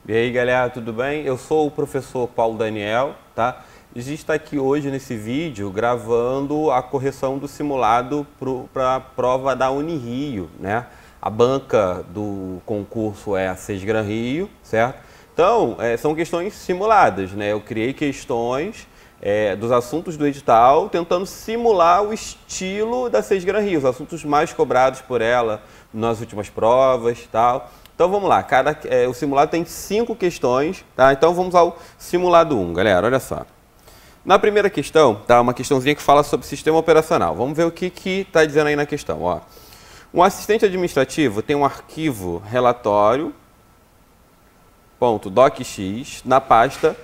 E aí, galera, tudo bem? Eu sou o professor Paulo Daniel, tá? A gente está aqui hoje nesse vídeo gravando a correção do simulado para a prova da Unirio, né? A banca do concurso é a Sesgran Rio, certo? Então, são questões simuladas, né? Eu criei questões dos assuntos do edital, tentando simular o estilo da Sesgran Rio, os assuntos mais cobrados por ela nas últimas provas e tal. Então vamos lá, o simulado tem 5 questões, tá? Então vamos ao simulado 1, galera, olha só. Na primeira questão, tá, uma questãozinha que fala sobre sistema operacional. Vamos ver o que está dizendo aí na questão, ó. Um assistente administrativo tem um arquivo relatório.docx na pasta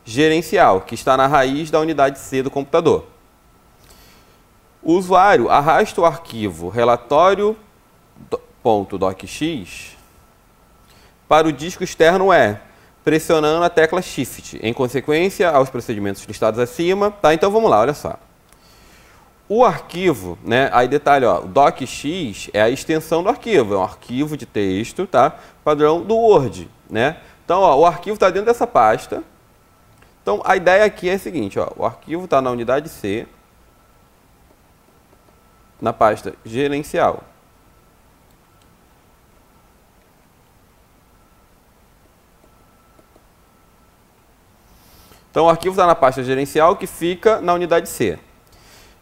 gerencial, que está na raiz da unidade C do computador. O usuário arrasta o arquivo relatório.docx para o disco externo E, pressionando a tecla Shift, em consequência aos procedimentos listados acima. Tá? Então vamos lá, olha só. O arquivo, né, aí detalhe, ó, o docx é a extensão do arquivo, é um arquivo de texto, tá, padrão do Word, né? Então, ó, o arquivo está dentro dessa pasta. Então, a ideia aqui é a seguinte, ó, o arquivo está na unidade C, na pasta gerencial. Então, o arquivo está na pasta gerencial que fica na unidade C.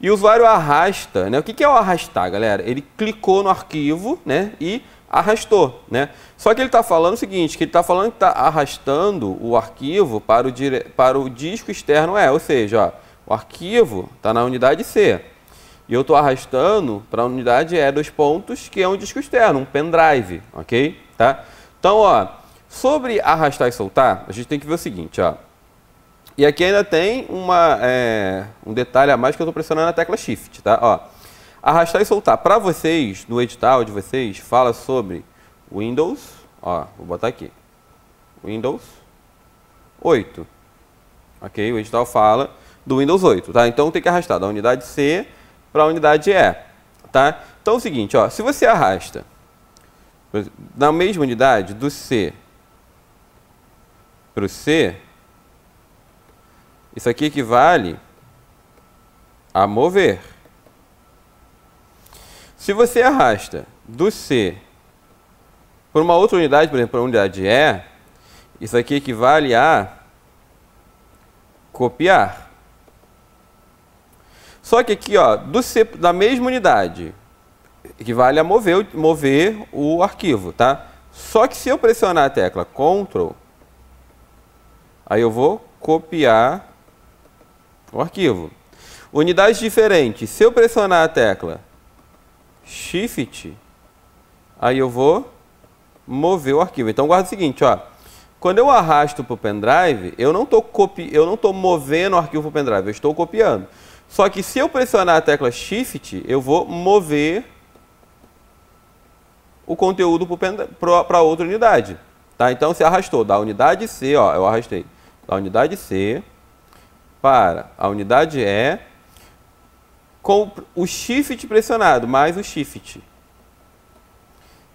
E o usuário arrasta, né? O que é o arrastar, galera? Ele clicou no arquivo, né, e arrastou, né? Só que ele está falando o seguinte, que ele está falando que está arrastando o arquivo para o disco externo E, ou seja, ó, o arquivo está na unidade C. E eu estou arrastando para a unidade E, dois pontos, que é um disco externo, um pendrive, ok? Tá? Então, ó, sobre arrastar e soltar, a gente tem que ver o seguinte, ó. E aqui ainda tem um detalhe a mais que eu estou pressionando a tecla Shift, tá? Ó, arrastar e soltar. Para vocês, no edital de vocês, fala sobre Windows, ó, vou botar aqui, Windows 8, ok? O edital fala do Windows 8, tá? Então tem que arrastar da unidade C para a unidade E, tá? Então é o seguinte, ó, se você arrasta na mesma unidade do C para o C, isso aqui equivale a mover. Se você arrasta do C para uma outra unidade, por exemplo, para a unidade E, isso aqui equivale a copiar. Só que aqui, ó, do C da mesma unidade, equivale a mover o arquivo, tá? Só que se eu pressionar a tecla Ctrl, aí eu vou copiar o arquivo. Unidades diferentes. Se eu pressionar a tecla Shift, aí eu vou mover o arquivo. Então guarda o seguinte, ó. Quando eu arrasto para o pendrive, eu não estou movendo o arquivo para o pendrive, eu estou copiando. Só que se eu pressionar a tecla Shift, eu vou mover o conteúdo para outra unidade. Tá? Então, se arrastou da unidade C, ó, eu arrastei da unidade C para a unidade E com o Shift pressionado, mais o Shift.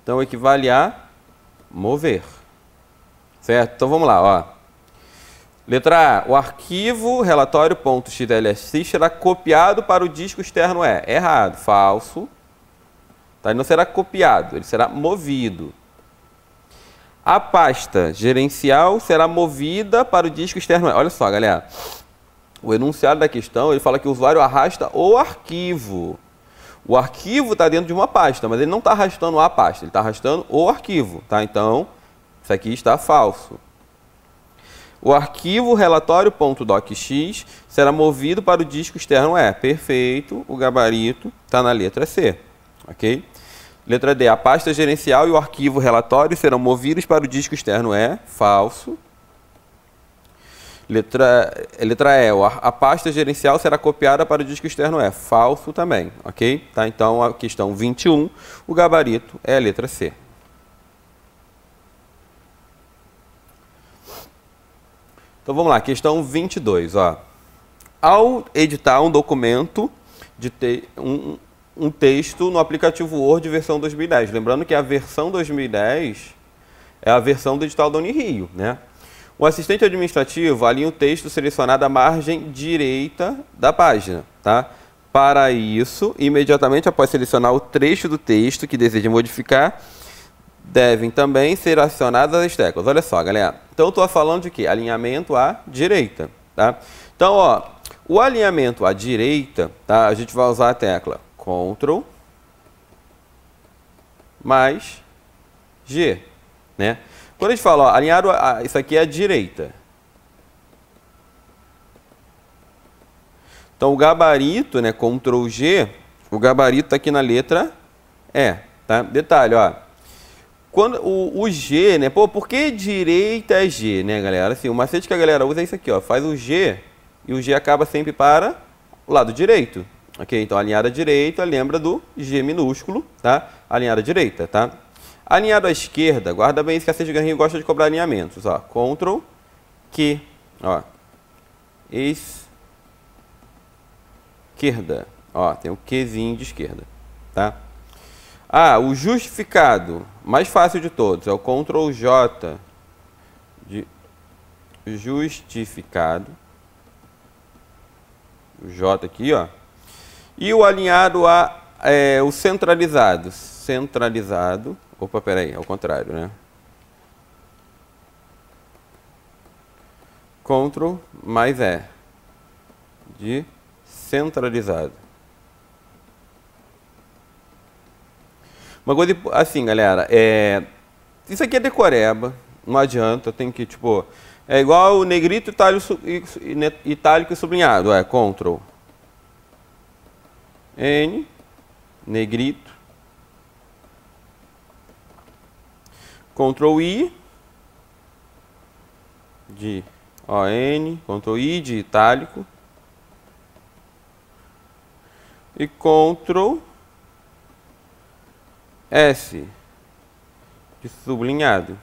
Então, equivale a mover. Certo? Então, vamos lá, ó. Letra A. O arquivo relatório.xlsx será copiado para o disco externo E. Errado. Falso. Tá? Ele não será copiado, ele será movido. A pasta gerencial será movida para o disco externo E. Olha só, galera. O enunciado da questão, ele fala que o usuário arrasta o arquivo. O arquivo está dentro de uma pasta, mas ele não está arrastando a pasta, ele está arrastando o arquivo. Tá? Então, isso aqui está falso. O arquivo relatório.docx será movido para o disco externo E. Perfeito, o gabarito está na letra C. Ok? Letra D. A pasta gerencial e o arquivo relatório serão movidos para o disco externo E. Falso. Letra E. A pasta gerencial será copiada para o disco externo E. Falso também. Ok? Tá? Então, a questão 21, o gabarito é a letra C. Então, vamos lá. Questão 22. Ó. Ao editar um documento, um texto no aplicativo Word versão 2010. Lembrando que a versão 2010 É a versão do edital da Unirio, né? O assistente administrativo alinha o texto selecionado à margem direita da página, tá? Para isso, imediatamente após selecionar o trecho do texto que deseja modificar, devem também ser acionadas as teclas. Olha só, galera. Então, eu estou falando de quê? Alinhamento à direita, tá? Então, ó, o alinhamento à direita, tá? A gente vai usar a tecla Ctrl mais G, né? Quando a gente fala, ó, alinhado isso aqui é a direita. Então, o gabarito, né, Ctrl G, o gabarito está aqui na letra E, tá? Detalhe, ó. Quando o G, né, pô, por que direita é G, né, galera? Assim, o macete que a galera usa é isso aqui, ó. Faz o G e o G acaba sempre para o lado direito. Ok? Então, alinhado à direita, lembra do G minúsculo, tá? Alinhado à direita, tá? Alinhado à esquerda, guarda bem isso que a Sérgio Garrinho gosta de cobrar alinhamentos, ó. Ctrl Q, ó. Esquerda, ó, tem o Qzinho de esquerda, tá? Ah, o justificado, mais fácil de todos, é o Ctrl J de justificado. O J aqui, ó. E o alinhado a o centralizado. Centralizado. Opa, peraí, é o contrário, né? Ctrl mais E. De centralizado. Uma coisa assim, galera, isso aqui é decoreba, não adianta, tem que, tipo, é igual o negrito, itálico e sublinhado, Ctrl N, negrito, Ctrl I, de N, Ctrl I de itálico, e Ctrl S de sublinhado.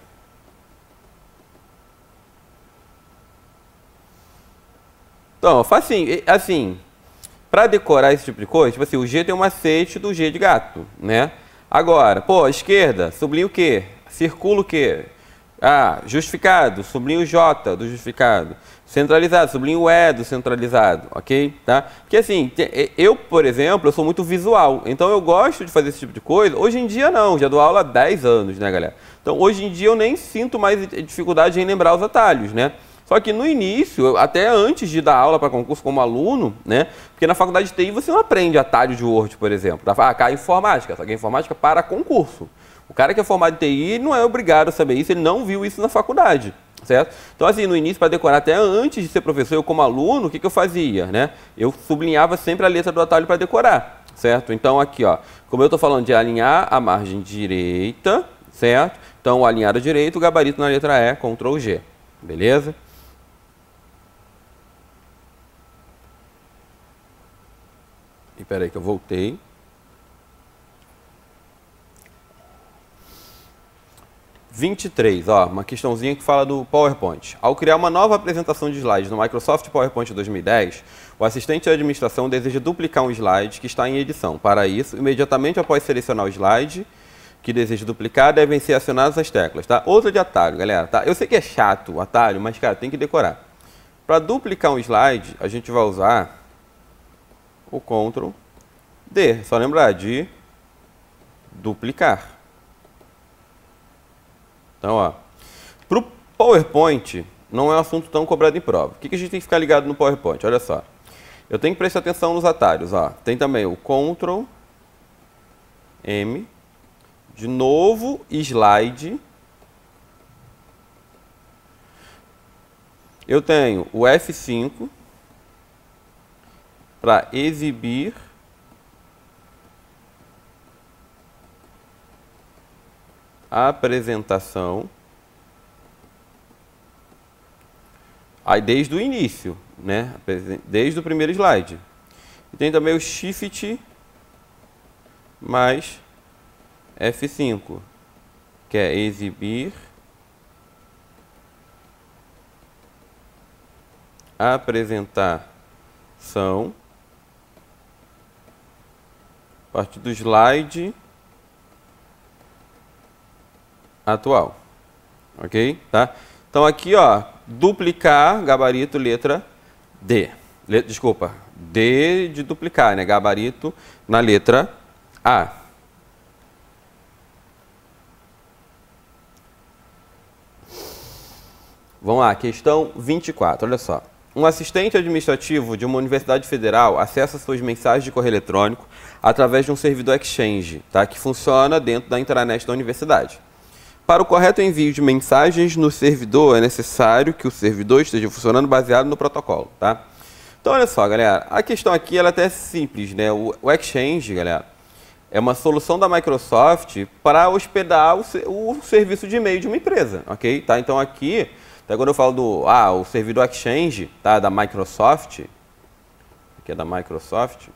Então, facinho, assim, para decorar esse tipo de coisa, tipo assim, o G tem um macete do G de gato, né? Agora, pô, a esquerda, sublinha o quê? Circula o quê? Ah, justificado, sublinha o J do justificado. Centralizado, sublinha o E do centralizado, ok? Tá? Porque assim, eu, por exemplo, eu sou muito visual, então eu gosto de fazer esse tipo de coisa. Hoje em dia não, já dou aula há 10 anos, né, galera? Então hoje em dia eu nem sinto mais dificuldade em lembrar os atalhos, né? Só que no início, até antes de dar aula para concurso como aluno, né? Porque na faculdade de TI você não aprende atalho de Word, por exemplo. Cá é informática, só que é informática para concurso. O cara que é formado em TI não é obrigado a saber isso, ele não viu isso na faculdade, certo? Então, assim, no início, para decorar, até antes de ser professor, eu como aluno, o que eu fazia, né? Eu sublinhava sempre a letra do atalho para decorar, certo? Então, aqui, ó, como eu estou falando de alinhar a margem direita, certo? Então, o alinhado à direita, o gabarito na letra E, Ctrl G, beleza? E peraí que eu voltei. Ó, uma questãozinha que fala do PowerPoint. Ao criar uma nova apresentação de slides no Microsoft PowerPoint 2010, o assistente de administração deseja duplicar um slide que está em edição. Para isso, imediatamente após selecionar o slide que deseja duplicar, devem ser acionadas as teclas, tá? Outra de atalho, galera, tá? Eu sei que é chato o atalho, mas, cara, tem que decorar. Para duplicar um slide, a gente vai usar o Ctrl D. Só lembrar de duplicar. Então, ó, para o PowerPoint, não é um assunto tão cobrado em prova. O que a gente tem que ficar ligado no PowerPoint? Olha só. Eu tenho que prestar atenção nos atalhos. Ó. Tem também o Ctrl M, de novo, slide. Eu tenho o F5 para exibir a apresentação. Aí desde o início, né? Desde o primeiro slide. E tem também o Shift mais F5, que é exibir a apresentação a partir do slide atual. ok? Tá? Então aqui, ó, duplicar, gabarito, letra D. Desculpa, D de duplicar, né? Gabarito na letra A. Vamos lá, questão 24, olha só. Um assistente administrativo de uma universidade federal acessa suas mensagens de correio eletrônico através de um servidor Exchange, tá? Que funciona dentro da intranet da universidade. Para o correto envio de mensagens no servidor, é necessário que o servidor esteja funcionando baseado no protocolo, tá? Então, olha só, galera, a questão aqui ela é até simples, né? O Exchange, galera, é uma solução da Microsoft para hospedar o serviço de e-mail de uma empresa, ok? Tá? Então, aqui, até quando eu falo do o servidor Exchange, tá? Da Microsoft, aqui é da Microsoft,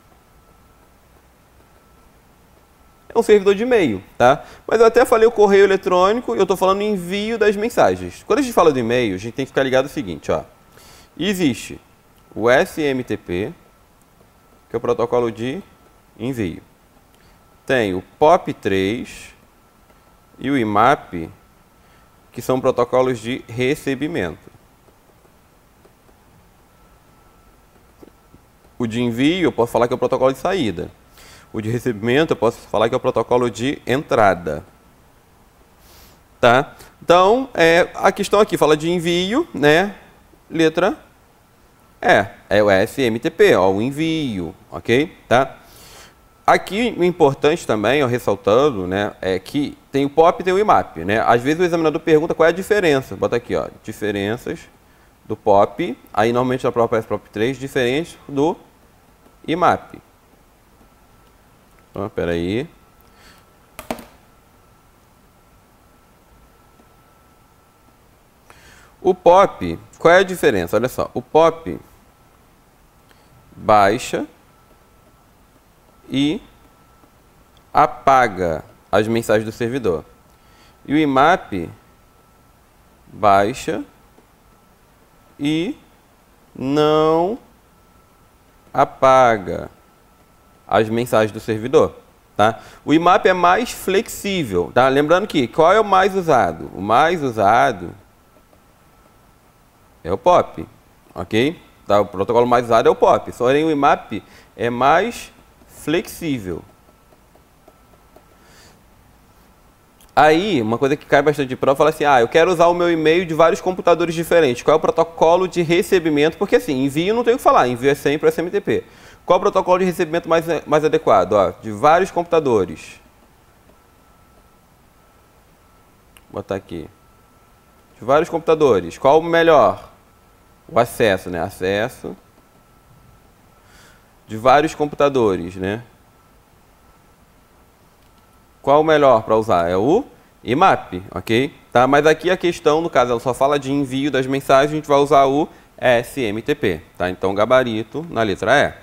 é um servidor de e-mail, tá? Mas eu até falei o correio eletrônico e eu estou falando envio das mensagens. Quando a gente fala do e-mail, a gente tem que ficar ligado no seguinte, ó. Existe o SMTP, que é o protocolo de envio. Tem o POP3 e o IMAP, que são protocolos de recebimento. O de envio, eu posso falar que é o protocolo de saída. O de recebimento, eu posso falar que é o protocolo de entrada. Tá? Então, a questão aqui fala de envio, né? Letra é o SMTP, ó, o envio, ok? Tá? Aqui, o importante também, ó, ressaltando, né, é que tem o POP e tem o IMAP, né? Às vezes o examinador pergunta qual é a diferença. Bota aqui, ó, diferenças do POP, aí normalmente na prova aparece POP3, diferente do IMAP. Então, espera aí. O POP, qual é a diferença? Olha só, o POP baixa e apaga as mensagens do servidor. E o IMAP baixa e não apaga as mensagens do servidor. Tá? O IMAP é mais flexível. Tá? Lembrando que qual é o mais usado? O mais usado é o POP. Ok? Tá? O protocolo mais usado é o POP. Porém, o IMAP é mais flexível. Aí, uma coisa que cai bastante de prova, fala assim, eu quero usar o meu e-mail de vários computadores diferentes. Qual é o protocolo de recebimento? Porque assim, envio não tem o que falar, envio é sempre o SMTP. Qual é o protocolo de recebimento mais adequado? Ó, de vários computadores. Vou botar aqui. De vários computadores. Qual o melhor? O acesso, né? Acesso de vários computadores, né? Qual o melhor para usar? É o IMAP, ok? Tá? Mas aqui a questão, no caso, ela só fala de envio das mensagens, a gente vai usar o SMTP, tá? Então, gabarito na letra E.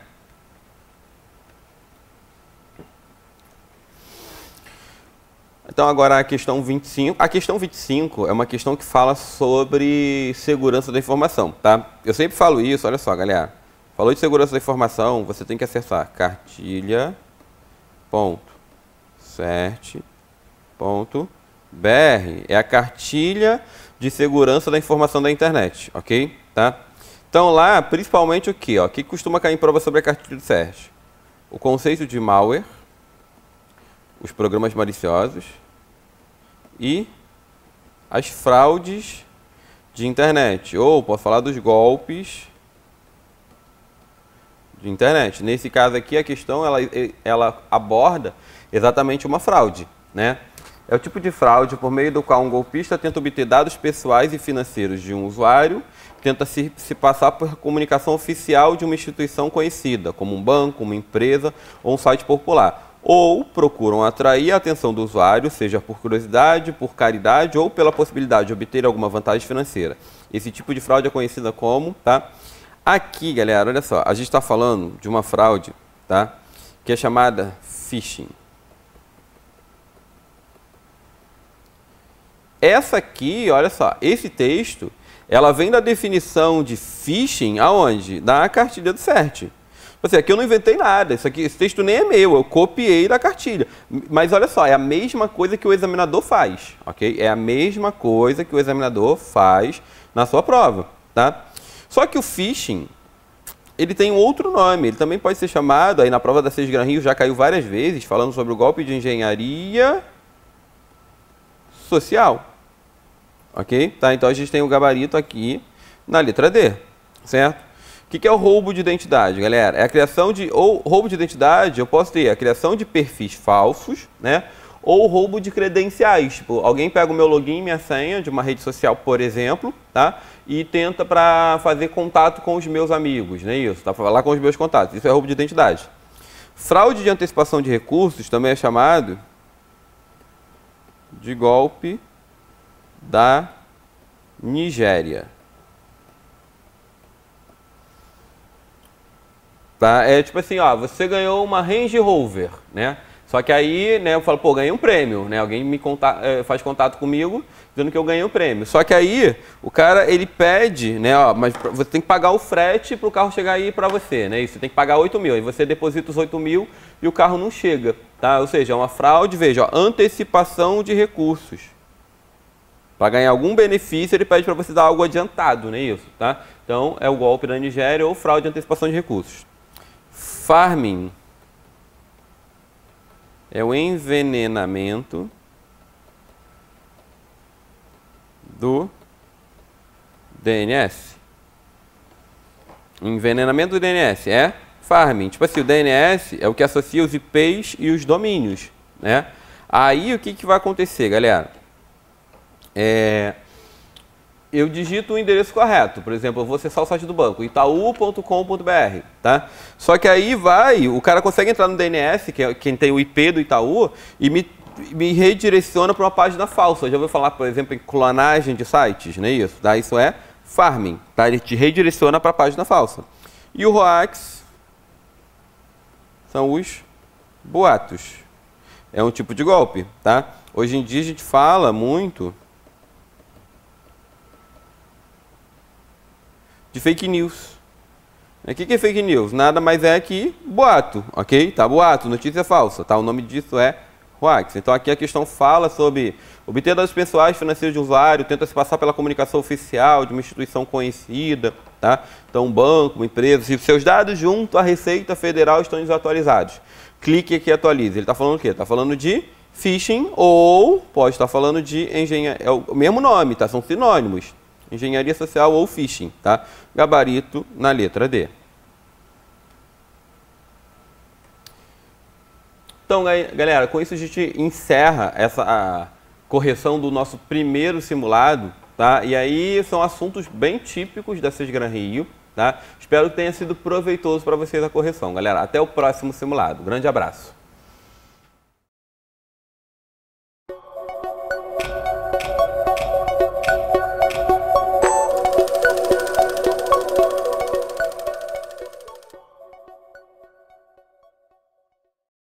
Então, agora a questão 25. A questão 25 é uma questão que fala sobre segurança da informação, tá? Eu sempre falo isso, olha só, galera. Falou de segurança da informação, você tem que acessar cartilha.cert.br. É a cartilha de segurança da informação da internet, ok? Tá? Então, lá, principalmente o quê? O que costuma cair em prova sobre a cartilha do CERT? O conceito de malware, os programas maliciosos e as fraudes de internet. Ou posso falar dos golpes de internet. Nesse caso aqui, a questão ela aborda exatamente uma fraude, né? É o tipo de fraude por meio do qual um golpista tenta obter dados pessoais e financeiros de um usuário, tenta se passar por comunicação oficial de uma instituição conhecida, como um banco, uma empresa ou um site popular. Ou procuram atrair a atenção do usuário, seja por curiosidade, por caridade ou pela possibilidade de obter alguma vantagem financeira. Esse tipo de fraude é conhecida como, tá? Aqui, galera, olha só, a gente está falando de uma fraude, tá? Que é chamada phishing. Essa aqui, olha só, esse texto, ela vem da definição de phishing aonde? Da cartilha do CERT. Assim, aqui eu não inventei nada, esse texto nem é meu, eu copiei da cartilha. Mas olha só, é a mesma coisa que o examinador faz, ok? É a mesma coisa que o examinador faz na sua prova, tá? Só que o phishing, ele tem um outro nome, ele também pode ser chamado, aí na prova da Sesgran Rio já caiu várias vezes, falando sobre o golpe de engenharia social, ok? Tá? Então a gente tem o gabarito aqui na letra D, certo? O que é o roubo de identidade, galera? É a criação de, ou roubo de identidade, eu posso ter a criação de perfis falsos, né? Ou roubo de credenciais. Tipo, alguém pega o meu login e minha senha de uma rede social, por exemplo, tá? E tenta para fazer contato com os meus amigos, né? Isso, tá? Para falar com os meus contatos. Isso é roubo de identidade. Fraude de antecipação de recursos também é chamado de golpe da Nigéria. Tá? É tipo assim, ó, você ganhou uma Range Rover, né? Só que aí, né, eu falo, pô, ganhei um prêmio, né? Alguém me faz contato comigo dizendo que eu ganhei um prêmio. Só que aí, o cara, ele pede, né, ó, mas você tem que pagar o frete para o carro chegar aí para você, né? Isso, você tem que pagar 8 mil, aí você deposita os 8 mil e o carro não chega, tá? Ou seja, é uma fraude, veja, ó, antecipação de recursos. Para ganhar algum benefício, ele pede para você dar algo adiantado, né? Isso, tá? Então, é o golpe da Nigéria ou fraude de antecipação de recursos. Farming é o envenenamento do DNS. Envenenamento do DNS é farming. Tipo assim, o DNS é o que associa os IPs e os domínios, né? Aí o que vai acontecer, galera? Eu digito o endereço correto, por exemplo, eu vou acessar o site do banco, itaú.com.br, tá? Só que aí o cara consegue entrar no DNS, que é quem tem o IP do Itaú, e me redireciona para uma página falsa. Já ouviu falar, por exemplo, em clonagem de sites, não é isso? Tá? Isso é farming, tá? Ele te redireciona para a página falsa. E o hoax são os boatos. É um tipo de golpe, tá? Hoje em dia a gente fala muito de fake news. O que é fake news? Nada mais é que boato, ok? Tá, boato, notícia falsa, tá? O nome disso é hoax. Então aqui a questão fala sobre obter dados pessoais financeiros de usuário, tenta se passar pela comunicação oficial de uma instituição conhecida, tá? Então um banco, uma empresa, se seus dados junto à Receita Federal estão desatualizados, clique aqui e atualize. Ele está falando o quê? Está falando de phishing ou pode estar falando de engenharia, é o mesmo nome, tá? São sinônimos. Engenharia social ou phishing, tá? Gabarito na letra D. Então, galera, com isso a gente encerra a correção do nosso primeiro simulado, tá? E aí são assuntos bem típicos da Sesgran Rio, tá? Espero que tenha sido proveitoso para vocês a correção, galera. Até o próximo simulado. Grande abraço.